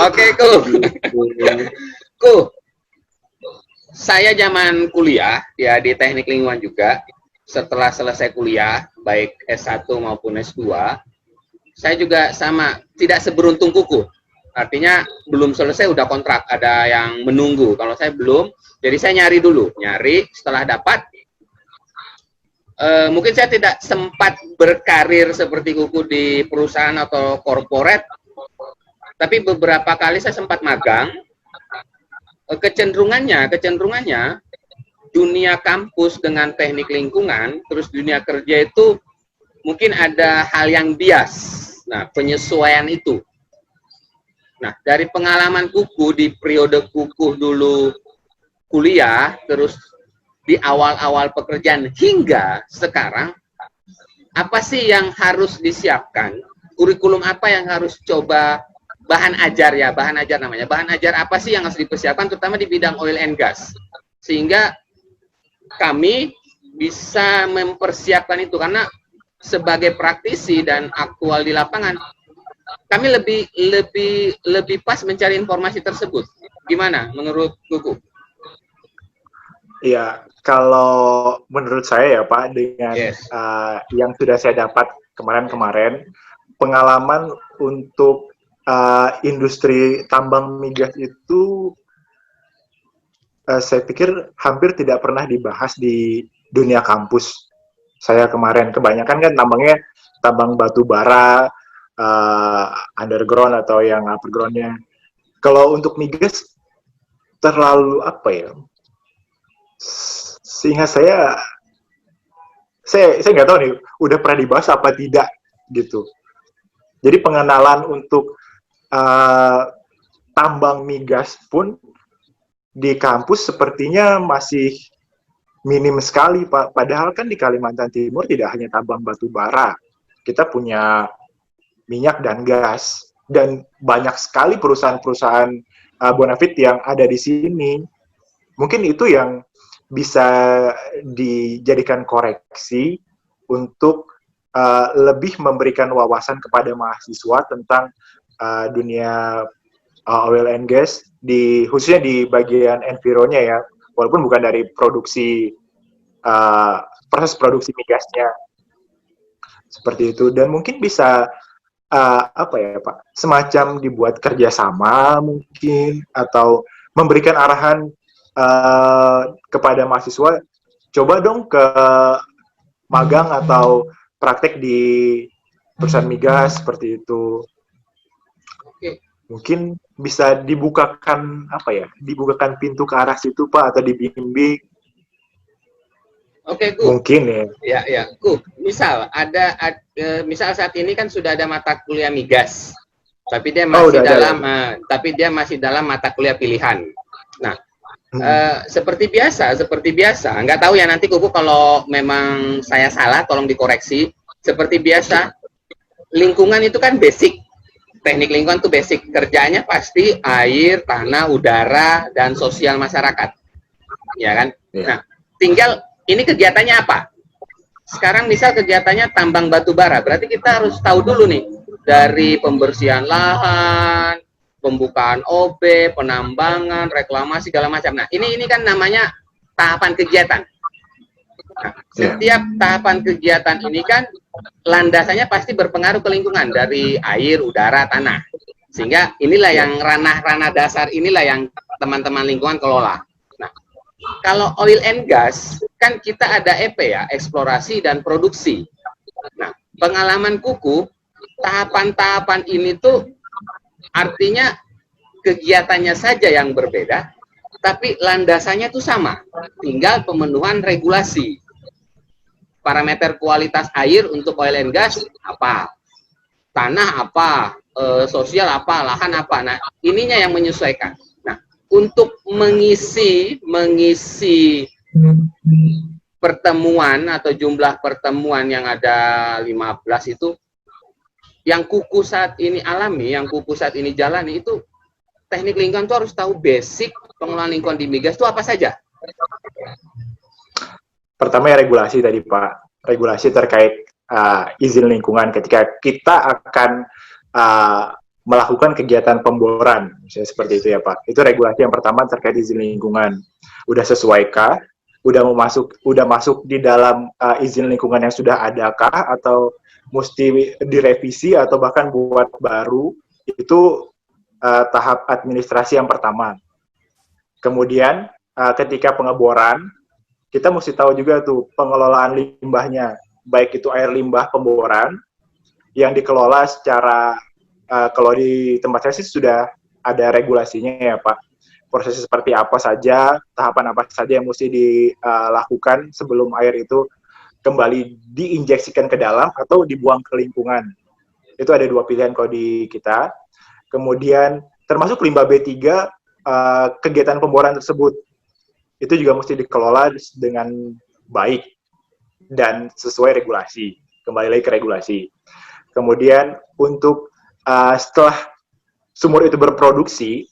Oke, Ku, saya zaman kuliah ya di teknik lingkungan juga. Setelah selesai kuliah, baik S1 maupun S2, saya juga sama, tidak seberuntung Kuku. Artinya belum selesai udah kontrak, ada yang menunggu. Kalau saya belum, jadi saya nyari dulu, nyari setelah dapat. Mungkin saya tidak sempat berkarir seperti Kuku di perusahaan atau corporate, tapi beberapa kali saya sempat magang. Kecenderungannya dunia kampus dengan teknik lingkungan, terus dunia kerja itu mungkin ada hal yang bias. Nah, penyesuaian itu. Nah, dari pengalaman Kuku di periode Kuku dulu kuliah, terus di awal-awal pekerjaan hingga sekarang, apa sih yang harus disiapkan? Kurikulum apa yang harus coba bahan ajar ya, bahan ajar namanya. Bahan ajar apa sih yang harus dipersiapkan terutama di bidang oil and gas. Sehingga kami bisa mempersiapkan itu karena sebagai praktisi dan aktual di lapangan kami lebih pas mencari informasi tersebut. Gimana menurut Kuku? Ya, kalau menurut saya ya Pak, dengan Yes. yang sudah saya dapat kemarin-kemarin, pengalaman untuk industri tambang migas itu saya pikir hampir tidak pernah dibahas di dunia kampus. Saya kemarin kebanyakan kan tambangnya tambang batu bara, underground atau yang undergroundnya. Kalau untuk migas terlalu apa ya? Sehingga saya nggak tahu nih udah pernah dibahas apa tidak gitu. Jadi pengenalan untuk uh, tambang migas pun di kampus sepertinya masih minim sekali, Pak. Padahal kan di Kalimantan Timur tidak hanya tambang batu bara, kita punya minyak dan gas, dan banyak sekali perusahaan-perusahaan bonafit yang ada di sini. Mungkin itu yang bisa dijadikan koreksi untuk lebih memberikan wawasan kepada mahasiswa tentang dunia oil and gas, khususnya di bagian environnya ya, walaupun bukan dari produksi proses produksi migasnya seperti itu. Dan mungkin bisa apa ya Pak, semacam dibuat kerjasama mungkin, atau memberikan arahan kepada mahasiswa, coba dong ke magang atau praktek di perusahaan migas seperti itu. Oke. Mungkin bisa dibukakan apa ya, dibukakan pintu ke arah situ Pak, atau dibimbing. Oke, Ku. Mungkin ya. Ya, ya, Ku. Misal saat ini kan sudah ada mata kuliah migas, tapi dia masih Udah ada ya. dalam mata kuliah pilihan. Nah, seperti biasa. Nggak tahu ya nanti Kuku kalau memang saya salah, tolong dikoreksi. Seperti biasa, lingkungan itu kan basic. Teknik lingkungan itu basic. Kerjanya pasti air, tanah, udara, dan sosial masyarakat. Ya kan? Ya. Nah, tinggal ini kegiatannya apa? Sekarang misal kegiatannya tambang batu bara, berarti kita harus tahu dulu nih dari pembersihan lahan, pembukaan OB, penambangan, reklamasi segala macam. Nah, ini kan namanya tahapan kegiatan. Nah, setiap tahapan kegiatan ini kan landasannya pasti berpengaruh ke lingkungan dari air, udara, tanah. Sehingga inilah yang ranah-ranah dasar inilah yang teman-teman lingkungan kelola. Nah, kalau oil and gas kan kita ada EP ya, eksplorasi dan produksi. Nah, pengalaman Kuku, tahapan-tahapan ini tuh artinya kegiatannya saja yang berbeda, tapi landasannya tuh sama. Tinggal pemenuhan regulasi. Parameter kualitas air untuk oil and gas apa? Tanah apa? Sosial apa? Lahan apa? Nah, ininya yang menyesuaikan. Nah, untuk mengisi pertemuan atau jumlah pertemuan yang ada 15 itu, yang Kuku saat ini alami, yang Kuku saat ini jalani itu, teknik lingkungan itu harus tahu basic pengelolaan lingkungan di migas itu apa saja. Pertama ya regulasi tadi Pak, regulasi terkait izin lingkungan ketika kita akan melakukan kegiatan pemboran, misalnya seperti itu ya Pak. Itu regulasi yang pertama terkait izin lingkungan. Udah sesuaikah? Udah masuk di dalam izin lingkungan yang sudah adakah, atau mesti direvisi atau bahkan buat baru? Itu tahap administrasi yang pertama. Kemudian ketika pengeboran, kita mesti tahu juga tuh pengelolaan limbahnya, baik itu air limbah pemboran yang dikelola secara kalau di tempat saya sih sudah ada regulasinya ya Pak. Proses seperti apa saja, tahapan apa saja yang mesti dilakukan sebelum air itu kembali diinjeksikan ke dalam atau dibuang ke lingkungan. Itu ada dua pilihan kalau di kita. Kemudian termasuk limbah B3, kegiatan pemboran tersebut itu juga mesti dikelola dengan baik dan sesuai regulasi. Kembali lagi ke regulasi. Kemudian untuk setelah sumur itu berproduksi,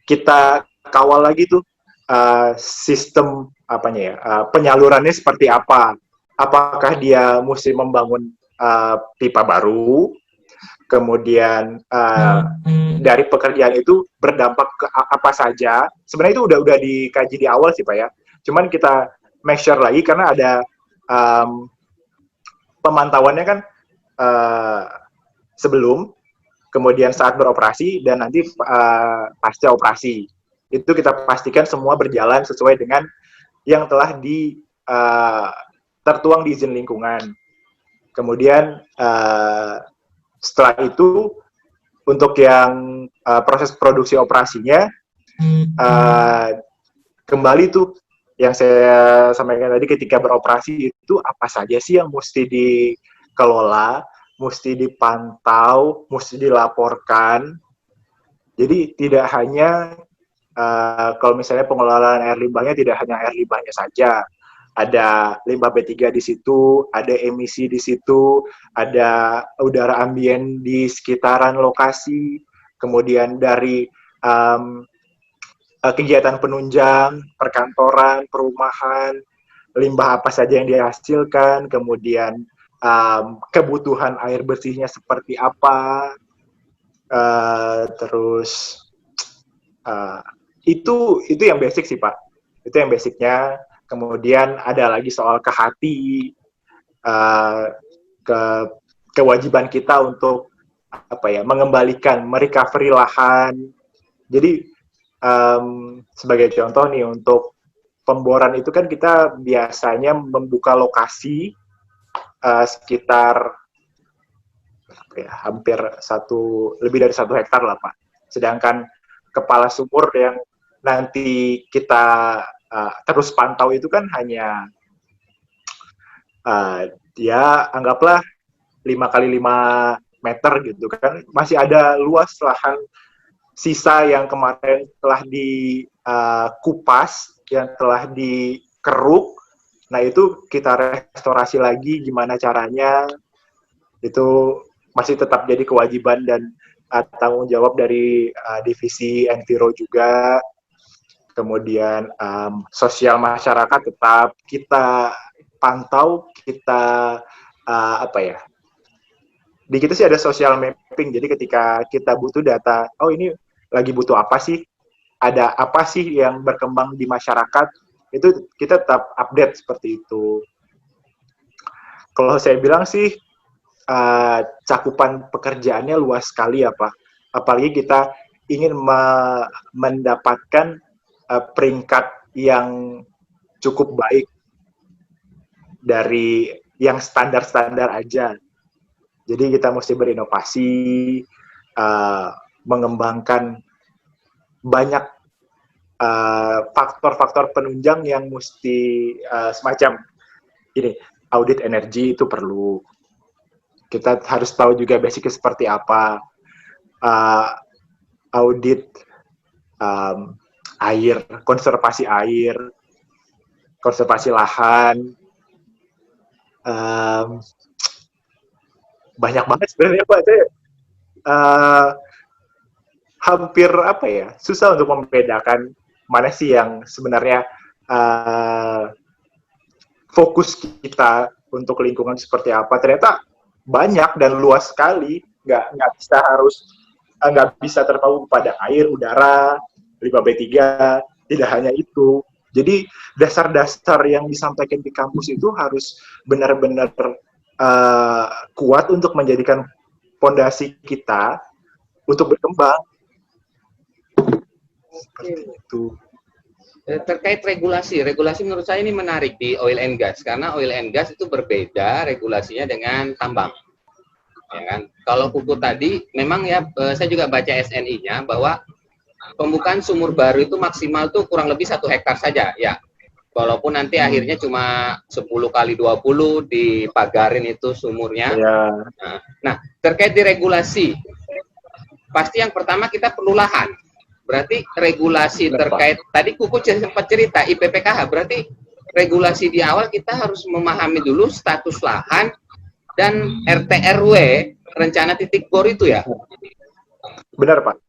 kita kawal lagi tuh sistem penyalurannya seperti apa. Apakah dia mesti membangun pipa baru, kemudian dari pekerjaan itu berdampak ke apa saja. Sebenarnya itu udah dikaji di awal sih Pak ya. Cuman kita make sure lagi karena ada pemantauannya kan sebelum, kemudian saat beroperasi, dan nanti pasca operasi. Itu kita pastikan semua berjalan sesuai dengan yang telah tertuang di izin lingkungan. Kemudian setelah itu untuk yang proses produksi operasinya, kembali tuh yang saya sampaikan tadi, ketika beroperasi itu apa saja sih yang mesti dikelola, mesti dipantau, mesti dilaporkan. Jadi tidak hanya kalau misalnya pengelolaan air limbahnya tidak hanya air limbahnya saja, ada limbah B3 di situ, ada emisi di situ, ada udara ambien di sekitaran lokasi, kemudian dari kegiatan penunjang, perkantoran, perumahan, limbah apa saja yang dihasilkan, kemudian kebutuhan air bersihnya seperti apa, terus itu yang basic sih Pak, itu yang basicnya. Kemudian ada lagi soal kewajiban kita untuk mengembalikan, merecovery lahan. Jadi sebagai contoh nih, untuk pemboran itu kan kita biasanya membuka lokasi sekitar hampir lebih dari 1 hektar lah Pak. Sedangkan kepala sumur yang nanti kita terus pantau itu kan hanya dia anggaplah 5x5 meter gitu kan. Masih ada luas lahan sisa yang kemarin telah dikupas, yang telah dikeruk. Nah itu kita restorasi lagi, gimana caranya, itu masih tetap jadi kewajiban dan tanggung jawab dari divisi Enviro juga. Kemudian sosial masyarakat tetap kita pantau, kita di kita sih ada social mapping. Jadi ketika kita butuh data, oh ini lagi butuh apa sih, ada apa sih yang berkembang di masyarakat, itu kita tetap update seperti itu. Kalau saya bilang sih cakupan pekerjaannya luas sekali ya Pak. Apalagi kita ingin mendapatkan peringkat yang cukup baik dari yang standar-standar aja. Jadi kita mesti berinovasi, mengembangkan banyak faktor-faktor penunjang yang mesti semacam ini, audit energi itu perlu. Kita harus tahu juga basicnya seperti apa, audit air, konservasi lahan, banyak banget sebenarnya Pak. Saya hampir susah untuk membedakan mana sih yang sebenarnya fokus kita untuk lingkungan seperti apa. Ternyata banyak dan luas sekali. nggak bisa harus nggak bisa terpaku pada air, udara, limbah B3, tidak hanya itu. Jadi dasar-dasar yang disampaikan di kampus itu harus benar-benar kuat untuk menjadikan fondasi kita untuk berkembang. Seperti itu. Terkait regulasi menurut saya ini menarik di oil and gas, karena oil and gas itu berbeda regulasinya dengan tambang. Ya kan? Kalau Kuku tadi, memang ya saya juga baca SNI-nya bahwa pembukaan sumur baru itu maksimal tuh kurang lebih 1 hektar saja, ya. Walaupun nanti akhirnya cuma 10 kali 20 dipagarin itu sumurnya. Ya. Nah, terkait di regulasi, pasti yang pertama kita perlu lahan. Berarti regulasi terkait, tadi Kuku sempat cerita IPPKH, berarti regulasi di awal kita harus memahami dulu status lahan dan RT RW, rencana titik bor itu ya? Benar, Pak.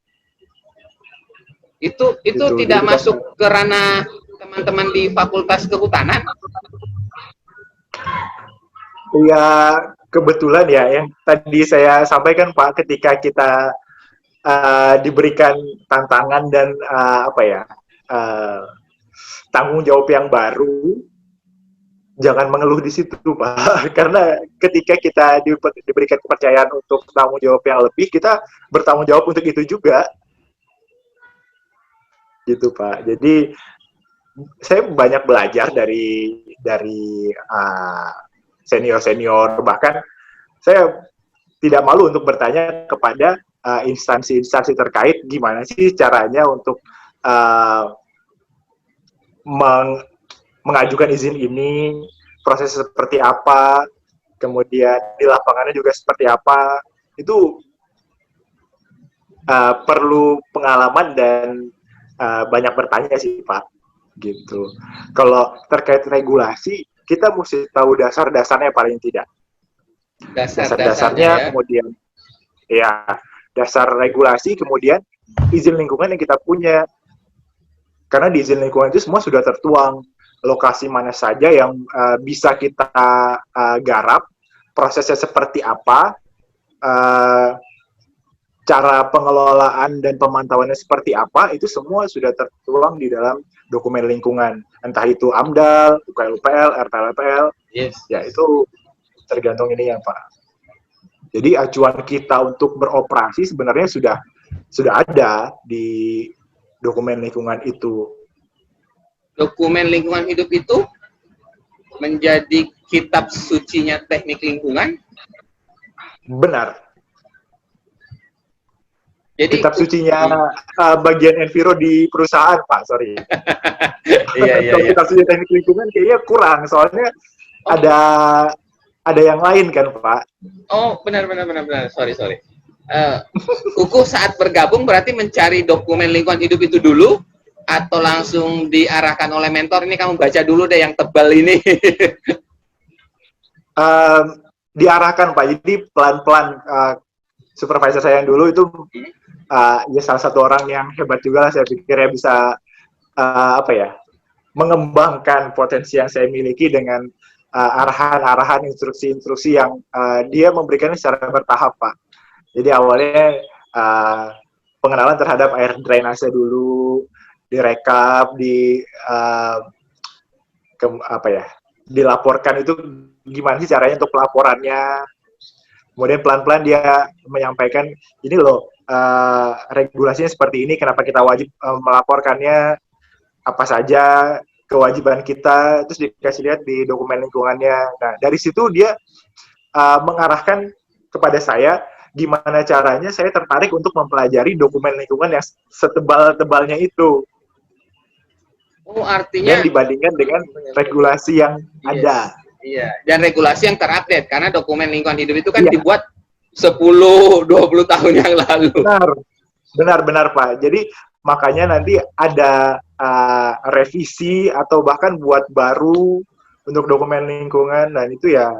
Itu tidak masuk ke ranah teman-teman di Fakultas Kehutanan? Ya, kebetulan ya, yang tadi saya sampaikan Pak, ketika kita diberikan tantangan dan tanggung jawab yang baru, jangan mengeluh di situ Pak, karena ketika kita diberikan kepercayaan untuk tanggung jawab yang lebih, kita bertanggung jawab untuk itu juga, gitu Pak. Jadi saya banyak belajar dari senior-senior, bahkan saya tidak malu untuk bertanya kepada instansi-instansi terkait gimana sih caranya untuk mengajukan izin ini, proses seperti apa, kemudian di lapangannya juga seperti apa. Itu perlu pengalaman dan banyak bertanya sih Pak, gitu. Kalau terkait regulasi, kita mesti tahu dasar-dasarnya paling tidak. Dasar-dasarnya, ya. Kemudian ya dasar regulasi, kemudian izin lingkungan yang kita punya. Karena di izin lingkungan itu semua sudah tertuang, lokasi mana saja yang bisa kita garap, prosesnya seperti apa, cara pengelolaan dan pemantauannya seperti apa, itu semua sudah tertuang di dalam dokumen lingkungan. Entah itu AMDAL, UKLUPL, RPLPL, yes. Ya itu tergantung ini ya Pak. Jadi acuan kita untuk beroperasi sebenarnya sudah ada di dokumen lingkungan itu. Dokumen lingkungan hidup itu menjadi kitab sucinya teknik lingkungan? Benar. Jadi kitab sucinya bagian enviro di perusahaan Pak, sorry. Iya. Kitab suci teknik lingkungan kayaknya kurang, soalnya ada yang lain kan Pak. Oh benar, sorry. Kuku saat bergabung berarti mencari dokumen lingkungan hidup itu dulu, atau langsung diarahkan oleh mentor, ini kamu baca dulu deh yang tebal ini? Diarahkan Pak, jadi pelan-pelan. Supervisor saya yang dulu itu ya salah satu orang yang hebat juga lah, saya pikir ya, bisa mengembangkan potensi yang saya miliki dengan arahan-arahan, instruksi-instruksi yang dia memberikannya secara bertahap Pak. Jadi awalnya pengenalan terhadap air drainase dulu, direkap, dilaporkan itu gimana sih caranya untuk pelaporannya. Kemudian pelan-pelan dia menyampaikan, ini loh regulasinya seperti ini, kenapa kita wajib melaporkannya, apa saja kewajiban kita, terus dikasih lihat di dokumen lingkungannya. Nah, dari situ dia mengarahkan kepada saya, gimana caranya saya tertarik untuk mempelajari dokumen lingkungan yang setebal-tebalnya itu. Oh, artinya dan dibandingkan dengan regulasi yang ada. Iya, dan regulasi yang terupdate, karena dokumen lingkungan hidup itu kan dibuat 10-20 tahun yang lalu. Benar Pak. Jadi makanya nanti ada revisi atau bahkan buat baru untuk dokumen lingkungan, dan itu ya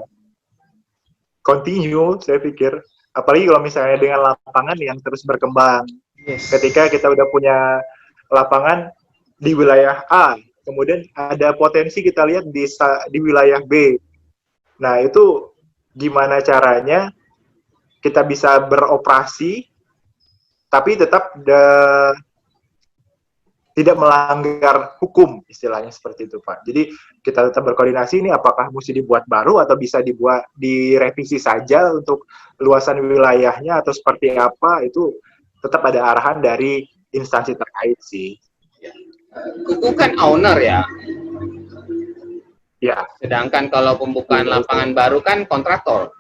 continue, saya pikir. Apalagi kalau misalnya dengan lapangan yang terus berkembang. Yes. Ketika kita udah punya lapangan di wilayah A, kemudian ada potensi kita lihat di wilayah B. Nah, itu gimana caranya kita bisa beroperasi, tapi tetap tidak melanggar hukum, istilahnya seperti itu, Pak. Jadi kita tetap berkoordinasi ini apakah mesti dibuat baru atau bisa direvisi saja untuk luasan wilayahnya atau seperti apa, itu tetap ada arahan dari instansi terkait sih. Kuku kan owner ya. Ya. Sedangkan kalau pembukaan lapangan baru kan kontraktor.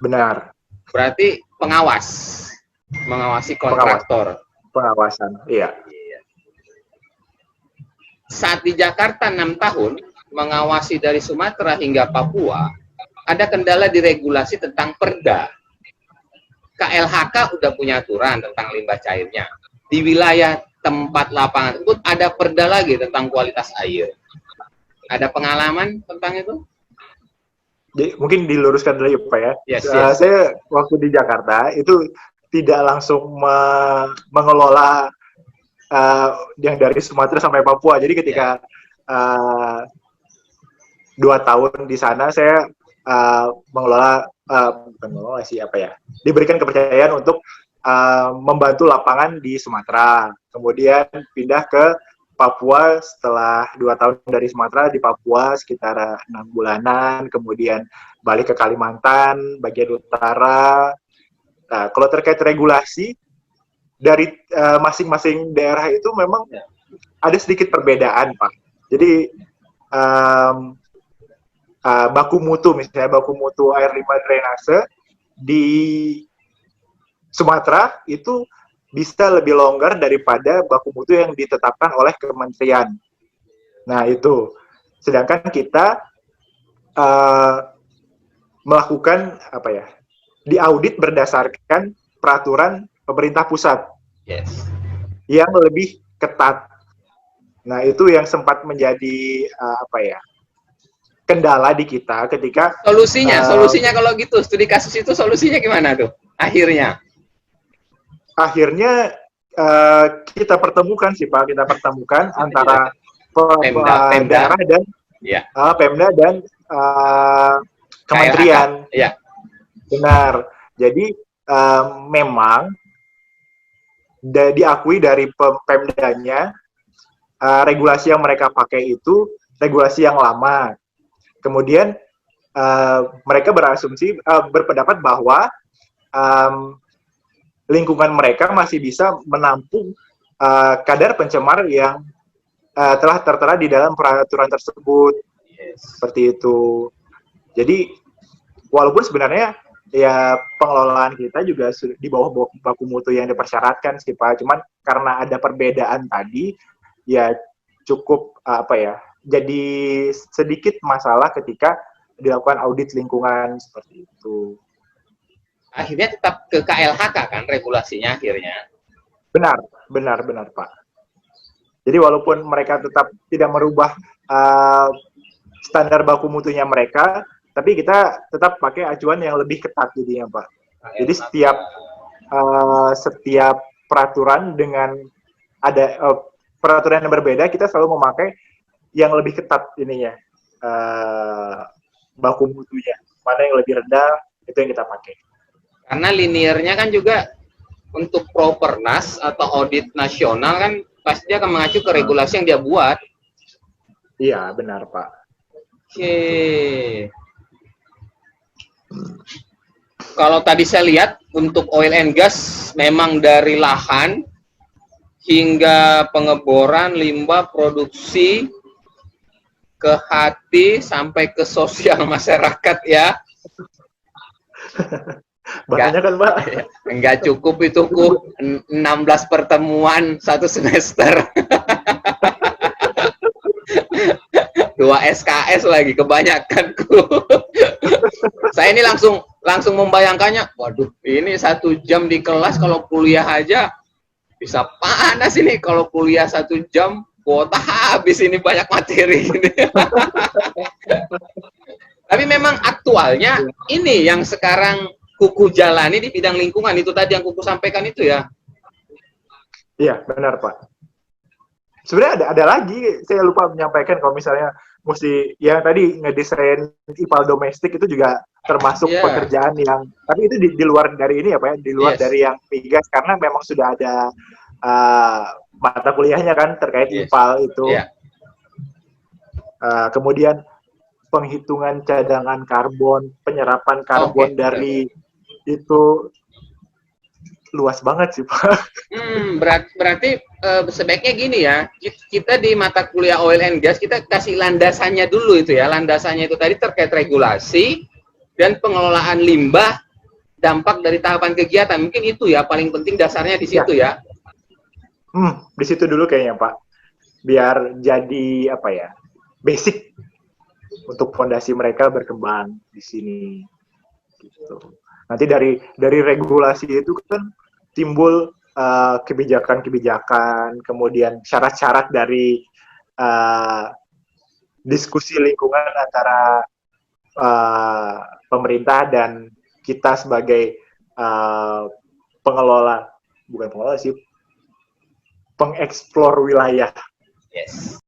Benar. Berarti mengawasi kontraktor. Pengawasan, iya. Saat di Jakarta 6 tahun, mengawasi dari Sumatera hingga Papua, ada kendala di regulasi tentang perda. KLHK udah punya aturan tentang limbah cairnya. Di wilayah tempat lapangan tersebut ada perda lagi tentang kualitas air. Ada pengalaman tentang itu? Jadi, mungkin diluruskan dulu ya, Pak ya. Yes. Saya waktu di Jakarta itu tidak langsung mengelola yang dari Sumatera sampai Papua. Jadi ketika 2 tahun di sana saya diberikan kepercayaan untuk membantu lapangan di Sumatera. Kemudian pindah ke Papua setelah 2 tahun dari Sumatera, di Papua sekitar 6 bulanan, kemudian balik ke Kalimantan, bagian utara. Nah, kalau terkait regulasi, dari masing-masing daerah itu memang ada sedikit perbedaan, Pak. Jadi baku mutu, misalnya baku mutu air limbah drainase di Sumatera itu bisa lebih longgar daripada baku mutu yang ditetapkan oleh kementerian. Nah itu, sedangkan kita melakukan diaudit berdasarkan peraturan pemerintah pusat yang lebih ketat. Nah itu yang sempat menjadi kendala di kita ketika solusinya kalau gitu studi kasus itu solusinya gimana tuh akhirnya kita pertemukan sih Pak, antara daerah dan Pemda dan kementerian. Benar. Jadi memang diakui dari Pemdanya, regulasi yang mereka pakai itu regulasi yang lama. Kemudian mereka berpendapat bahwa lingkungan mereka masih bisa menampung kadar pencemar yang telah tertera di dalam peraturan tersebut. Seperti itu. Jadi walaupun sebenarnya ya pengelolaan kita juga di bawah baku mutu yang dipersyaratkan sih Pak, cuman karena ada perbedaan tadi ya cukup jadi sedikit masalah ketika dilakukan audit lingkungan seperti itu. Akhirnya tetap ke KLHK kan regulasinya akhirnya. Benar Pak. Jadi walaupun mereka tetap tidak merubah standar baku mutunya mereka, tapi kita tetap pakai acuan yang lebih ketat jadinya Pak. Jadi setiap peraturan dengan ada peraturan yang berbeda, kita selalu memakai yang lebih ketat ininya baku mutunya. Mana yang lebih rendah itu yang kita pakai. Karena linearnya kan juga untuk Propernas atau audit nasional kan pasti dia akan mengacu ke regulasi yang dia buat. Iya benar Pak. Oke. Kalau tadi saya lihat untuk oil and gas memang dari lahan hingga pengeboran, limbah, produksi, ke hati sampai ke sosial masyarakat ya. Banyak kan Pak? Enggak cukup itu 16 pertemuan 1 semester. 2 SKS lagi kebanyakan. Saya ini langsung membayangkannya, waduh ini 1 jam di kelas kalau kuliah aja bisa panas ini, kalau kuliah 1 jam kuota habis ini banyak materi ini. Tapi memang aktualnya ini yang sekarang Kuku jalani di bidang lingkungan, itu tadi yang Kuku sampaikan itu ya. Iya benar Pak. Sebenarnya ada lagi, saya lupa menyampaikan kalau misalnya mesti yang tadi ngedesain IPAL domestik itu juga termasuk Iya, pekerjaan yang, tapi itu di luar dari ini ya Pak ya, di luar yes, dari yang migas karena memang sudah ada uh, mata kuliahnya kan terkait yes, IPAL itu. iya, Kemudian penghitungan cadangan karbon, penyerapan oke, karbon betul. dari itu luas banget sih Pak. Berarti sebaiknya gini ya, kita di mata kuliah oil and gas kita kasih landasannya dulu itu ya, landasannya itu tadi terkait regulasi dan pengelolaan limbah, dampak dari tahapan kegiatan. Mungkin itu ya paling penting dasarnya di Ya, situ ya. di situ dulu kayaknya Pak. Biar jadi apa ya, basic untuk fondasi mereka berkembang di sini. Gitu. Nanti dari regulasi itu kan timbul kebijakan-kebijakan, kemudian syarat-syarat dari uh, diskusi lingkungan antara uh, pemerintah dan kita sebagai uh, pengelola, bukan pengelola sih, pengeksplor wilayah. Yes.